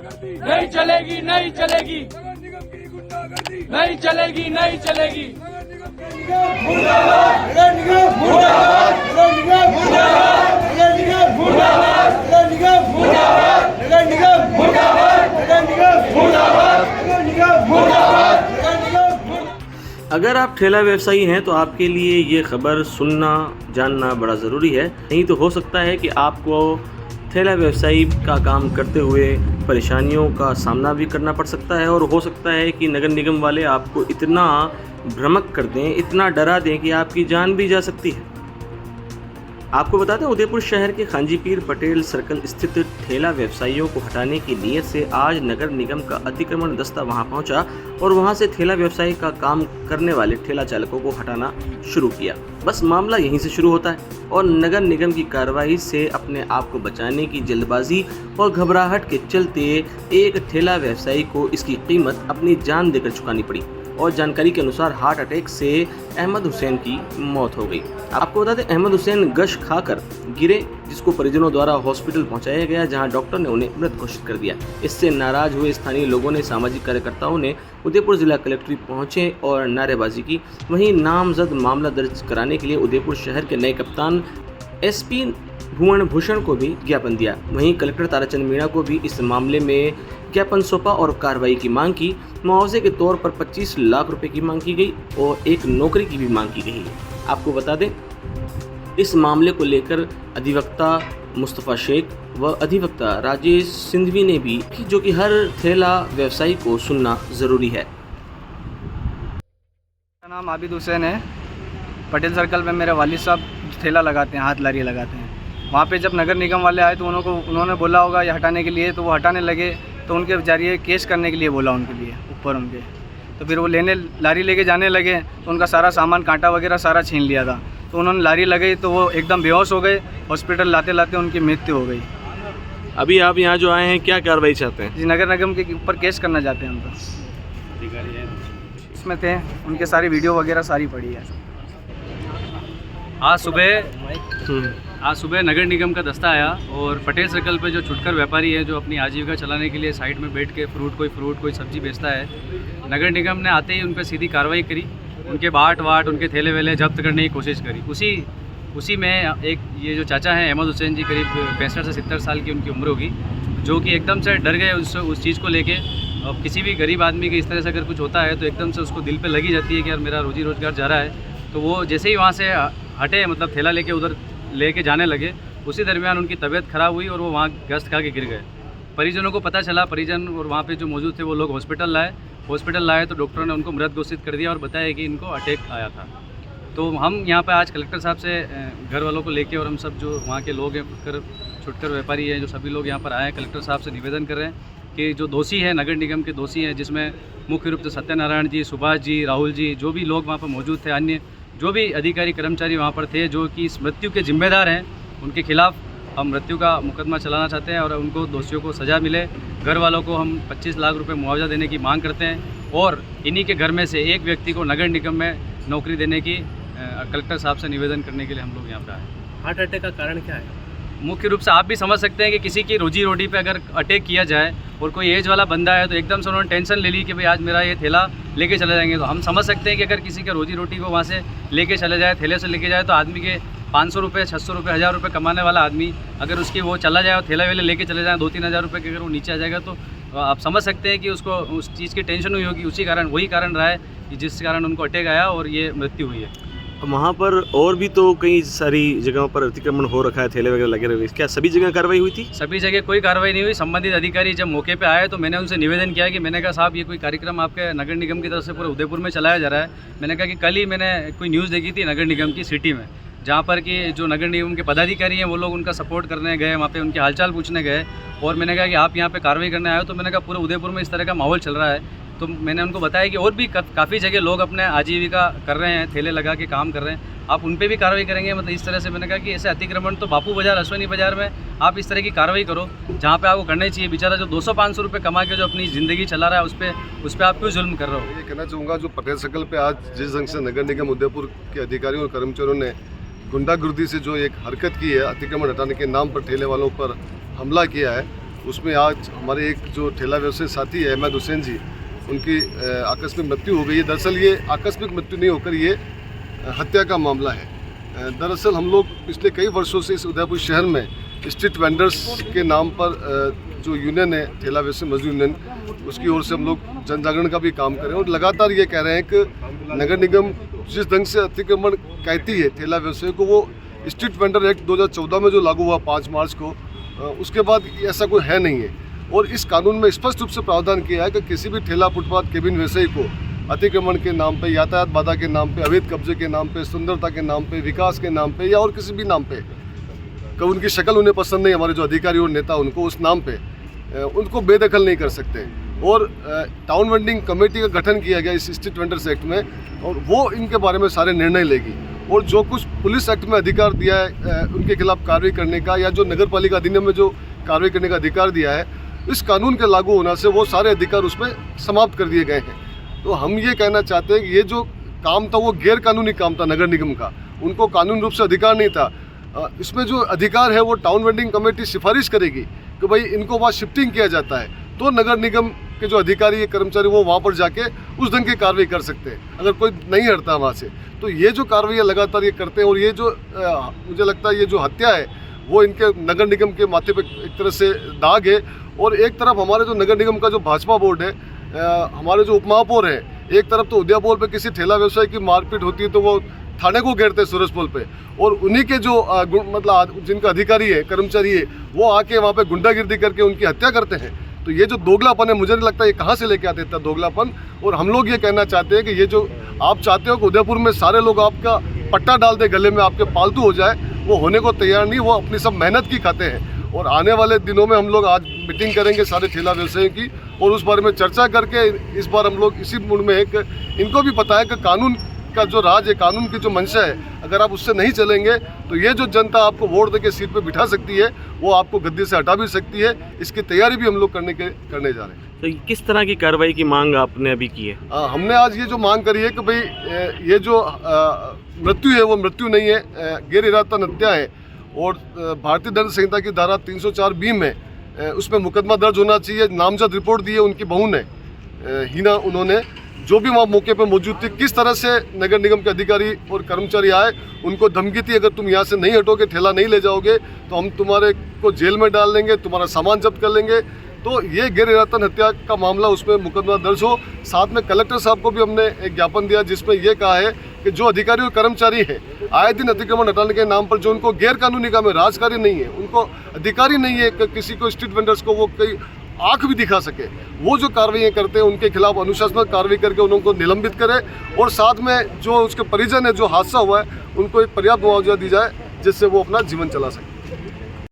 नहीं चलेगी, नहीं चलेगी, नहीं चलेगी, नहीं चलेगी। अगर आप ठेला व्यवसायी हैं तो आपके लिए ये खबर सुनना जानना बड़ा ज़रूरी है। नहीं तो हो सकता है कि आपको ठेला व्यवसायी का काम करते हुए परेशानियों का सामना भी करना पड़ सकता है, और हो सकता है कि नगर निगम वाले आपको इतना भ्रमक कर दें, इतना डरा दें कि आपकी जान भी जा सकती है। आपको बता दें, उदयपुर शहर के खांजी पीर पटेल सर्कल स्थित ठेला व्यवसायियों को हटाने की नीयत से आज नगर निगम का अतिक्रमण दस्ता वहां पहुंचा और वहां से ठेला व्यवसायी का काम करने वाले ठेला चालकों को हटाना शुरू किया। बस मामला यहीं से शुरू होता है और नगर निगम की कार्रवाई से अपने आप को बचाने की जल्दबाजी और घबराहट के चलते एक ठेला व्यवसायी को इसकी कीमत अपनी जान देकर चुकानी पड़ी और जानकारी के अनुसार हार्ट अटैक से अहमद हुसैन की मौत हो गई। आपको बता दें, अहमद हुसैन गश खाकर गिरे, जिसको परिजनों द्वारा हॉस्पिटल पहुंचाया गया, जहां डॉक्टर ने उन्हें मृत घोषित कर दिया। इससे नाराज हुए स्थानीय लोगों ने, सामाजिक कार्यकर्ताओं ने उदयपुर जिला कलेक्ट्रेट पहुंचे और नारेबाजी की। वहीं नामजद मामला दर्ज कराने के लिए उदयपुर शहर के नए कप्तान SP भुवन भूषण को भी ज्ञापन दिया। वहीं कलेक्टर ताराचंद मीणा को भी इस मामले में ज्ञापन सौंपा और कार्रवाई की मांग की। मुआवजे के तौर पर 25 लाख रुपए की मांग की गई और एक नौकरी की भी मांग की गई। आपको बता दें, इस मामले को लेकर अधिवक्ता मुस्तफ़ा शेख व अधिवक्ता राजेश सिंधवी ने भी कि जो कि हर ठेला व्यवसायी को सुनना ज़रूरी है। मेरा नाम आबिद हुसैन है। पटेल सर्कल में मेरे वालिद साहब ठेला लगाते हैं, हाथ लारी लगाते हैं। वहाँ पे जब नगर निगम वाले आए तो उन्होंने बोला होगा ये हटाने के लिए, तो वो हटाने लगे तो उनके जरिए केस करने के लिए बोला उनके लिए ऊपर उनके। तो फिर वो लारी लेके जाने लगे तो उनका सारा सामान, कांटा वगैरह सारा छीन लिया था। तो उन्होंने लारी लगाई तो वो एकदम बेहोश हो गए। हॉस्पिटल लाते लाते उनकी मृत्यु हो गई। अभी आप यहाँ जो आए हैं, क्या कार्रवाई चाहते हैं? जी, नगर निगम के ऊपर केस करना चाहते हैं हम तो। इसमें थे उनके सारी वीडियो वगैरह सारी पड़ी है। आज सुबह नगर निगम का दस्ता आया और पटेल सर्कल पे जो छुटकर व्यापारी है, जो अपनी आजीविका चलाने के लिए साइड में बैठ के फ्रूट कोई सब्जी बेचता है, नगर निगम ने आते ही उन पर सीधी कार्रवाई करी। उनके बाट उनके थैले वेले जब्त करने की कोशिश करी। उसी में एक ये जो चाचा हैं अहमद हुसैन जी, करीब 65 से 70 साल की उनकी उम्र होगी, जो कि एकदम से डर गए उस चीज़ को लेके। अब किसी भी गरीब आदमी के इस तरह से अगर कुछ होता है तो एकदम से उसको दिल पे लगी जाती है कि यार मेरा रोजी रोजगार जा रहा है। तो वो जैसे ही वहाँ से हटे, मतलब थैला लेके उधर लेके जाने लगे, उसी दरमियान उनकी तबीयत ख़राब हुई और वो वहाँ गश्त खा के गिर गए। परिजनों को पता चला, परिजन और वहाँ पे जो मौजूद थे वो लोग हॉस्पिटल लाए तो डॉक्टरों ने उनको मृत घोषित कर दिया और बताया कि इनको अटैक आया था। तो हम यहाँ पे आज कलेक्टर साहब से घर वालों को लेके और हम सब जो वहाँ के लोग हैं, छुटकर व्यापारी हैं, जो सभी लोग यहाँ पर आए हैं, कलेक्टर साहब से निवेदन कर रहे हैं कि जो दोषी है, नगर निगम के दोषी हैं, जिसमें मुख्य रूप से सत्यनारायण जी, सुभाष जी, राहुल जी, जो भी लोग वहाँ पर मौजूद थे, अन्य जो भी अधिकारी कर्मचारी वहाँ पर थे जो कि इस मृत्यु के जिम्मेदार हैं, उनके खिलाफ हम मृत्यु का मुकदमा चलाना चाहते हैं और उनको दोषियों को सज़ा मिले। घर वालों को हम 25 लाख रुपए मुआवजा देने की मांग करते हैं और इन्हीं के घर में से एक व्यक्ति को नगर निगम में नौकरी देने की कलेक्टर साहब से निवेदन करने के लिए हम लोग यहाँ पर आए। हार्ट अटैक का कारण क्या है? मुख्य रूप से आप भी समझ सकते हैं कि किसी की रोजी रोटी पे अगर अटैक किया जाए और कोई एज वाला बंदा है तो एकदम से उन्होंने टेंशन ले ली कि भाई आज मेरा ये थैला लेके चले जाएंगे। तो हम समझ सकते हैं कि अगर किसी का रोजी रोटी को वहाँ से लेके चले जाए, थैले से लेके जाए, तो आदमी के 500 रुपये, 600 रुपये, 1000 रुपये कमाने वाला आदमी अगर उसकी वो चला जाए और थैला वेले लेके चले जाए 2-3 हज़ार रुपये के, अगर वो नीचे आ जाएगा तो आप समझ सकते हैं कि उसको उस चीज़ की टेंशन हुई होगी। वही कारण रहा है कि जिस कारण उनको अटैक आया और ये मृत्यु हुई है। वहाँ पर और भी तो कई सारी जगहों पर अतिक्रमण हो रखा है, थैले वगैरह लगे रहे, क्या सभी जगह कार्रवाई हुई थी? सभी जगह कोई कार्रवाई नहीं हुई। संबंधित अधिकारी जब मौके पे आए तो मैंने उनसे निवेदन किया कि मैंने कहा साहब ये कोई कार्यक्रम आपके नगर निगम की तरफ से पूरे उदयपुर में चलाया जा रहा है। मैंने कहा कि कल ही मैंने कोई न्यूज़ देखी थी नगर निगम की सिटी में, जहाँ पर कि जो नगर निगम के पदाधिकारी हैं वो लोग उनका सपोर्ट करने गए, वहाँ पे उनके हालचाल पूछने गए और मैंने कहा कि आप यहाँ पे कार्रवाई करने आए हो। तो मैंने कहा पूरे उदयपुर में इस तरह का माहौल चल रहा है। तो मैंने उनको बताया कि और भी काफ़ी जगह लोग अपने आजीविका कर रहे हैं, थैले लगा के काम कर रहे हैं, आप उन पे भी कार्रवाई करेंगे। मतलब इस तरह से मैंने कहा कि ऐसे अतिक्रमण तो बापू बाज़ार, अश्वनी बाज़ार में आप इस तरह की कार्रवाई करो जहाँ पे आपको करना चाहिए। बेचारा जो 200-500 रुपये कमा के जो अपनी ज़िंदगी चला रहा है उस पर आप क्यों जुल्म कर रहे हो? ये कहना चाहूँगा, जो पटेल सर्कल पे आज जिस ढंग से नगर निगम उदयपुर के अधिकारियों और कर्मचारियों ने गुंडागर्दी से जो एक हरकत की है, अतिक्रमण हटाने के नाम पर ठेले वालों पर हमला किया है, उसमें आज हमारे एक जो ठेला व्यवसायी साथी है अहमद हुसैन जी, उनकी आकस्मिक मृत्यु हो गई है। दरअसल ये आकस्मिक मृत्यु नहीं होकर ये हत्या का मामला है। दरअसल हम लोग पिछले कई वर्षों से इस उदयपुर शहर में स्ट्रीट वेंडर्स के नाम पर जो यूनियन है ठेला व्यवसायी मजदूर यूनियन, उसकी ओर से हम लोग जन जागरण का भी काम कर रहे हैं और लगातार ये कह रहे हैं कि नगर निगम जिस ढंग से अतिक्रमण कहती है ठेला व्यवसायी को, वो स्ट्रीट वेंडर एक्ट 2014 में जो लागू हुआ 5 मार्च को, उसके बाद ऐसा कोई है नहीं है। और इस कानून में स्पष्ट रूप से प्रावधान किया है कि किसी भी ठेला फुटपाथ केबिन व्यवसायी को अतिक्रमण के नाम पे, यातायात बाधा के नाम पे, अवैध कब्जे के नाम पे, सुंदरता के नाम पे, विकास के नाम पे या और किसी भी नाम पे, कि उनकी शक्ल उन्हें पसंद नहीं, हमारे जो अधिकारी और नेता उनको उस नाम पे उनको बेदखल नहीं कर सकते। और टाउन वेंडिंग कमेटी का गठन किया गया इस स्ट्रीट वेंडर्स एक्ट में, और वो इनके बारे में सारे निर्णय लेगी। और जो कुछ पुलिस एक्ट में अधिकार दिया है उनके खिलाफ कार्रवाई करने का, या जो नगर पालिका अधिनियम में जो कार्रवाई करने का अधिकार दिया है, इस कानून के लागू होने से वो सारे अधिकार उसमें समाप्त कर दिए गए हैं। तो हम ये कहना चाहते हैं कि ये जो काम था वो गैर कानूनी काम था नगर निगम का, उनको कानून रूप से अधिकार नहीं था। इसमें जो अधिकार है वो टाउन वेंडिंग कमेटी सिफारिश करेगी कि भाई इनको वहाँ शिफ्टिंग किया जाता है, तो नगर निगम के जो अधिकारी या कर्मचारी वो वहाँ पर जाके उस ढंग की कार्रवाई कर सकते हैं, अगर कोई नहीं हटता वहाँ से। तो ये जो कार्रवाई लगातार ये करते हैं, और ये जो मुझे लगता है ये जो हत्या है वो इनके नगर निगम के माथे पे एक तरह से दाग है। और एक तरफ हमारे जो नगर निगम का जो भाजपा बोर्ड है, हमारे जो उपमहापौर हैं, एक तरफ तो उदयपुर पे किसी ठेला व्यवसायी की मारपीट होती है तो वो थाने को घेरते हैं सूरजपोल पे, और उन्हीं के जो मतलब जिनका अधिकारी है, कर्मचारी है, वो आके वहाँ पे गुंडागिर्दी करके उनकी हत्या करते हैं। तो ये जो दोगलापन है, मुझे नहीं लगता ये कहाँ से लेके आते इतना दोगलापन। और हम लोग ये कहना चाहते हैं कि ये जो आप चाहते हो कि उदयपुर में सारे लोग आपका पट्टा डाल दे गले में, आपके पालतू हो जाए, वो होने को तैयार नहीं, वो अपनी सब मेहनत की खाते हैं। और आने वाले दिनों में हम लोग आज मीटिंग करेंगे सारे ठेला व्यवसायियों की, और उस बारे में चर्चा करके इस बार हम लोग इसी मूड में है कि इनको भी पता है कि कानून का जो राज है, कानून की जो मंशा है, अगर आप उससे नहीं चलेंगे तो ये जो जनता आपको वोट देके सीट पे बिठा सकती है, वो आपको गद्दी से हटा भी सकती है। इसकी तैयारी भी हम लोग करने जा रहे हैं। तो किस तरह की कार्रवाई की मांग आपने अभी की है? हमने आज ये जो मांग करी है कि भाई ये जो मृत्यु है वो मृत्यु नहीं है, गैर इरादतन हत्या है, और भारतीय दंड संहिता की धारा 304B में उसमें मुकदमा दर्ज होना चाहिए। नामजद रिपोर्ट दी है उनकी बहू ने, हिना, उन्होंने जो भी वहाँ मौके पर मौजूद थी, किस तरह से नगर निगम के अधिकारी और कर्मचारी आए, उनको धमकी थी अगर तुम यहाँ से नहीं हटोगे, ठेला नहीं ले जाओगे तो हम तुम्हारे को जेल में डाल देंगे, तुम्हारा सामान जब्त कर लेंगे। तो ये गैर इरादतन हत्या का मामला, उसमें मुकदमा दर्ज हो। साथ में कलेक्टर साहब को भी हमने एक ज्ञापन दिया जिसमें ये कहा है कि जो अधिकारी और कर्मचारी हैं, आए दिन अतिक्रमण हटाने के नाम पर जो उनको गैर कानूनी काम है, राजकारी नहीं है, उनको अधिकारी नहीं है कि किसी को स्ट्रीट वेंडर्स को वो कई आंख भी दिखा सके, वो जो कार्रवाई करते हैं उनके खिलाफ अनुशासनात्मक कार्रवाई करके उनको निलंबित करे, और साथ में जो उसके परिजन है, जो हादसा हुआ है, उनको एक पर्याप्त मुआवजा दी जाए जिससे वो अपना जीवन चला सके।